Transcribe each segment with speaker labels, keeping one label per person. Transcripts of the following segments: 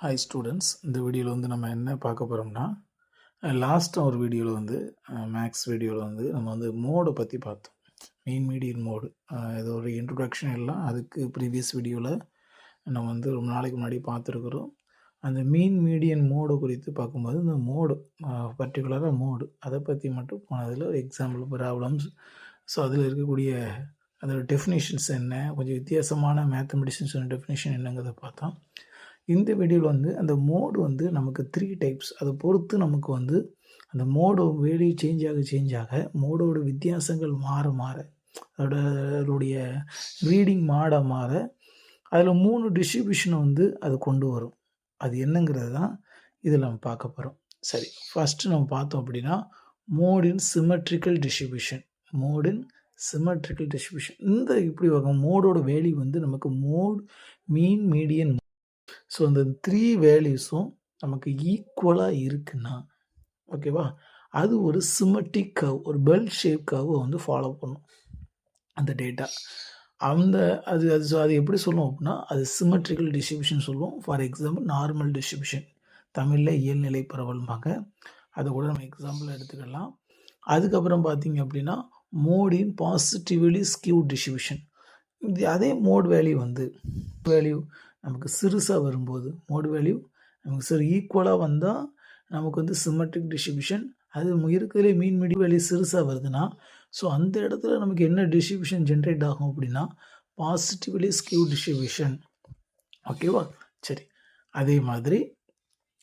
Speaker 1: Hi students, இந்த வீடியோவில் வந்து நம்ம என்ன பார்க்க போகிறோம்னா, லாஸ்ட்டாக ஒரு வீடியோவில் வந்து மேக்ஸ் வீடியோவில் வந்து நம்ம வந்து மோடை பற்றி பார்த்தோம். மெயின் மீடியன் மோடு இது ஒரு இன்ட்ரொடக்ஷன் எல்லாம் அதுக்கு ப்ரீவியஸ் வீடியோவில் நம்ம வந்து ரொம்ப நாளைக்கு முன்னாடி பார்த்துருக்குறோம். அந்த மீன் மீடியன் மோடு குறித்து பார்க்கும்போது இந்த மோடு பர்டிகுலராக மோடு அதை பற்றி மட்டும் போனதில் ஒரு எக்ஸாம்பிள் ப்ராப்ளம்ஸ், ஸோ அதில் இருக்கக்கூடிய அதோட டெஃபினேஷன்ஸ் என்ன, கொஞ்சம் வித்தியாசமான மேத்தமெட்டிக்ஸோட டெஃபினேஷன் என்னங்கிறத பார்த்தோம். இந்த வீடியோவில் வந்து அந்த மோடு வந்து நமக்கு 3 டைப்ஸ், அதை பொறுத்து நமக்கு வந்து அந்த மோடு வேல்யூ சேஞ்ச் ஆக மோடோட வித்தியாசங்கள் மாற அதோடைய ரீடிங் மாற அதில் 3 டிஸ்ட்ரிபியூஷனை வந்து அது கொண்டு வரும். அது என்னங்கிறது தான் இதில் நம்ம பார்க்க போகிறோம். சரி, ஃபஸ்ட்டு நம்ம பார்த்தோம் அப்படின்னா மோடின் சிமெட்ரிக்கல் டிஸ்ட்ரிபியூஷன். இந்த இப்படி வரும் மோடோட வேல்யூ வந்து நமக்கு மோட், மீன், மீடியன். ஸோ அந்த 3 வேல்யூஸும் நமக்கு ஈக்குவலாக இருக்குன்னா ஓகேவா, அது ஒரு சிமெட்ரிக் கர்வ், ஒரு பெல் ஷேப் கர்வை வந்து ஃபாலோ பண்ணும் அந்த டேட்டா. அது எப்படி சொல்லுவோம் அப்படின்னா அது சிமெட்ரிக்கல் டிஸ்ட்ரிபியூஷன் சொல்லுவோம். ஃபார் எக்ஸாம்பிள் நார்மல் டிஸ்ட்ரிபியூஷன், தமிழில் இயல்நிலை பரவல்பாங்க. அதை கூட நம்ம எக்ஸாம்பிள் எடுத்துக்கலாம். அதுக்கப்புறம் பார்த்தீங்க அப்படின்னா மோடின் பாசிட்டிவ்லி ஸ்கியூ டிஸ்ட்ரிபியூஷன். அதே மோட் வேல்யூ நமக்கு சிறுசாக வரும்போது, மோட் வேல்யூ நமக்கு ஈக்குவலாக வந்தால் நமக்கு வந்து சிமெட்ரிக் டிஸ்ட்ரிபியூஷன். அது இருக்கிறதுலே மீன் மீடியம் வேல்யூ சிறுசாக வருதுன்னா, ஸோ அந்த இடத்துல நமக்கு என்ன டிஸ்ட்ரிபியூஷன் ஜென்ரேட் ஆகும் அப்படின்னா பாசிட்டிவ்லி ஸ்கியூ டிஸ்ட்ரிபியூஷன். ஓகேவா, சரி. அதே மாதிரி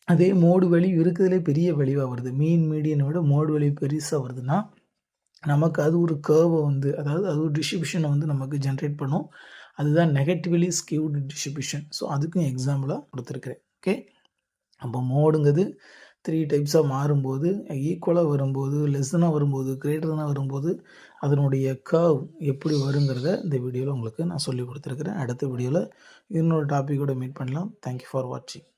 Speaker 1: அதே மோடு வேல்யூ இருக்கிறதுலே பெரிய வேல்யூவாக வருது, மீன் மீடியனை விட மோடு வேல்யூ பெருசாக வருதுன்னா நமக்கு அது ஒரு கர்வை வந்து, அதாவது அது ஒரு டிஸ்ட்ரிபியூஷனை வந்து நமக்கு ஜென்ரேட் பண்ணும். அதுதான் நெகட்டிவ்லி ஸ்கியூடு டிஸ்ட்ரிபியூஷன். ஸோ அதுக்கும் எக்ஸாம்பிளாக கொடுத்துருக்குறேன். ஓகே, அப்போ மோடுங்கிறது 3 டைப்ஸாக மாறும்போது, ஈக்குவலாக வரும்போது, லெஸ்ஸனாக வரும்போது, கிரேட்டராக வரும்போது அதனுடைய கர்வ் எப்படி வருங்கிறத இந்த வீடியோவில் உங்களுக்கு நான் சொல்லி கொடுத்துருக்குறேன். அடுத்த வீடியோவில் இன்னொரு டாப்பிக்கோட மீட் பண்ணலாம். தேங்க்யூ ஃபார் வாட்சிங்.